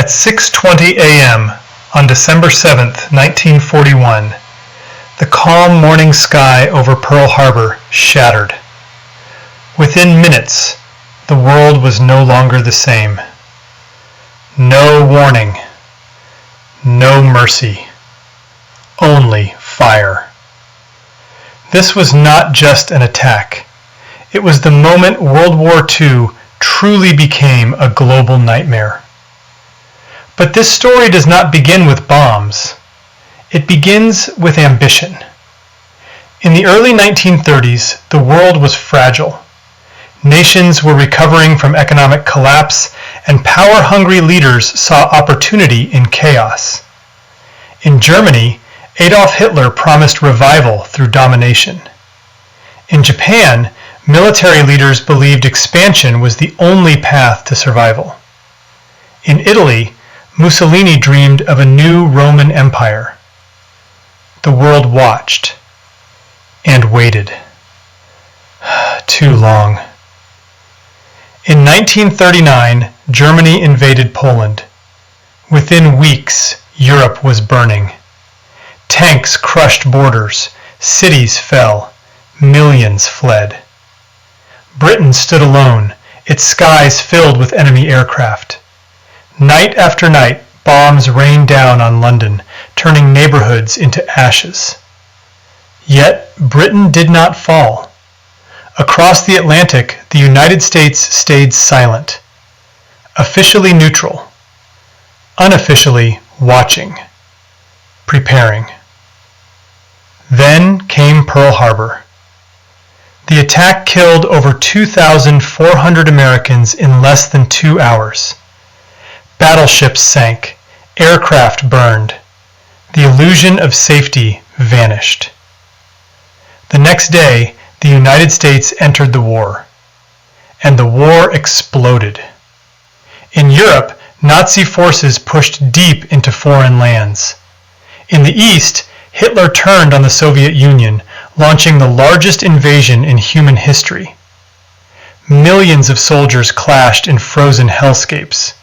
At 6:20 a.m. on December 7, 1941, the calm morning sky over Pearl Harbor shattered. Within minutes, the world was no longer the same. No warning, no mercy, only fire. This was not just an attack. It was the moment World War II truly became a global nightmare. But this story does not begin with bombs. It begins with ambition. In the early 1930s, the world was fragile. Nations were recovering from economic collapse, and power-hungry leaders saw opportunity in chaos. In Germany, Adolf Hitler promised revival through domination. In Japan, military leaders believed expansion was the only path to survival. In Italy, Mussolini dreamed of a new Roman Empire. The world watched and waited. Too long. In 1939, Germany invaded Poland. Within weeks, Europe was burning. Tanks crushed borders, cities fell, millions fled. Britain stood alone, its skies filled with enemy aircraft. Night after night, bombs rained down on London, turning neighborhoods into ashes. Yet Britain did not fall. Across the Atlantic, the United States stayed silent, officially neutral, unofficially watching, preparing. Then came Pearl Harbor. The attack killed over 2,400 Americans in less than 2 hours. Battleships sank, aircraft burned. The illusion of safety vanished. The next day, the United States entered the war, and the war exploded. In Europe, Nazi forces pushed deep into foreign lands. In the East, Hitler turned on the Soviet Union, launching the largest invasion in human history. Millions of soldiers clashed in frozen hellscapes.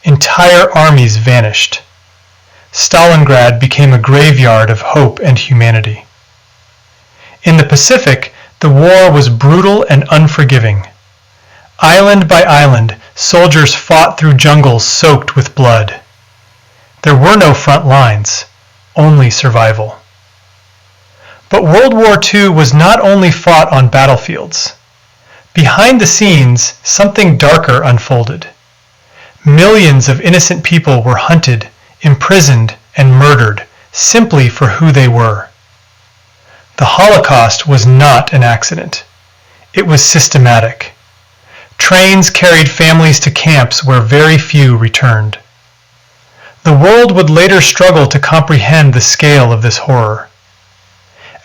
Entire armies vanished. Stalingrad became a graveyard of hope and humanity. In the Pacific, the war was brutal and unforgiving. Island by island, soldiers fought through jungles soaked with blood. There were no front lines, only survival. But World War II was not only fought on battlefields. Behind the scenes, something darker unfolded. Millions of innocent people were hunted, imprisoned, and murdered simply for who they were. The Holocaust was not an accident. It was systematic. Trains carried families to camps where very few returned. The world would later struggle to comprehend the scale of this horror.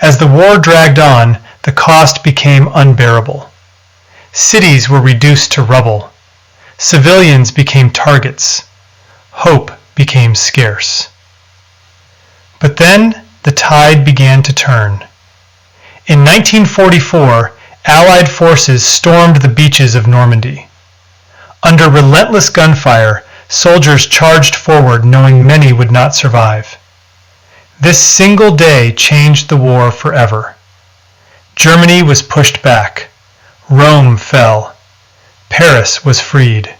As the war dragged on, the cost became unbearable. Cities were reduced to rubble. Civilians became targets. Hope became scarce. But then the tide began to turn. In 1944, Allied forces stormed the beaches of Normandy. Under relentless gunfire, soldiers charged forward knowing many would not survive. This single day changed the war forever. Germany was pushed back. Rome fell. Paris was freed.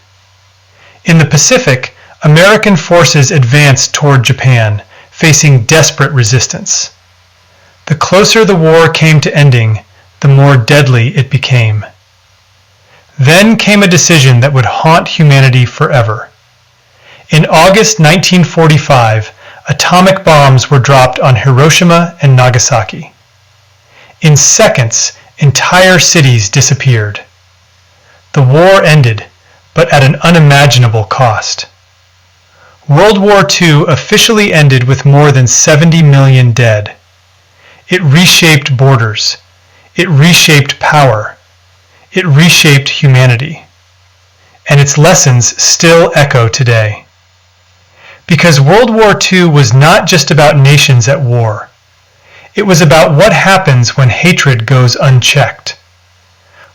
In the Pacific, American forces advanced toward Japan, facing desperate resistance. The closer the war came to ending, the more deadly it became. Then came a decision that would haunt humanity forever. In August 1945, atomic bombs were dropped on Hiroshima and Nagasaki. In seconds, entire cities disappeared. The war ended, but at an unimaginable cost. World War II officially ended with more than 70 million dead. It reshaped borders. It reshaped power. It reshaped humanity. And its lessons still echo today. Because World War II was not just about nations at war. It was about what happens when hatred goes unchecked,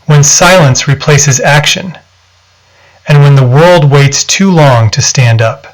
when silence replaces action, and when the world waits too long to stand up.